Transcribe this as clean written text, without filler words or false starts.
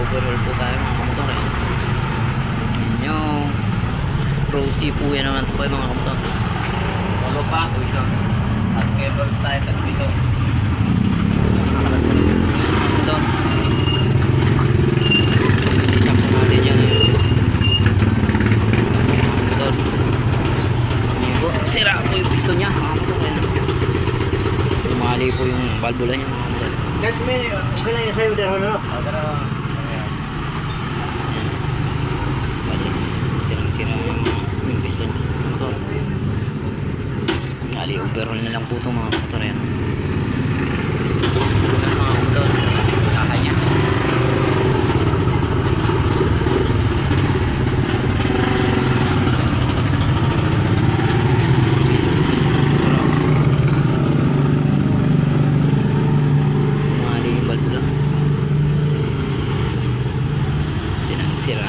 Naka-overhaul po tayo mga kamotor. Yan yung Pro C po yan naman po mga kamotor. Walo pa po siya. At cable tayo at piso. Nakakalas na rin ito. Bilisan po natin yan. Ito. Sira po yung piston nya mga kamotor. Tumali po yung valvula nya mga kamotor. Kahit may okay lang yung sa'yo dito, no? Bali, sirang-sira yung piston ng motor. Bali, overhaul na lang po itong mga motor yan. Mga motor, kaka nya. Sira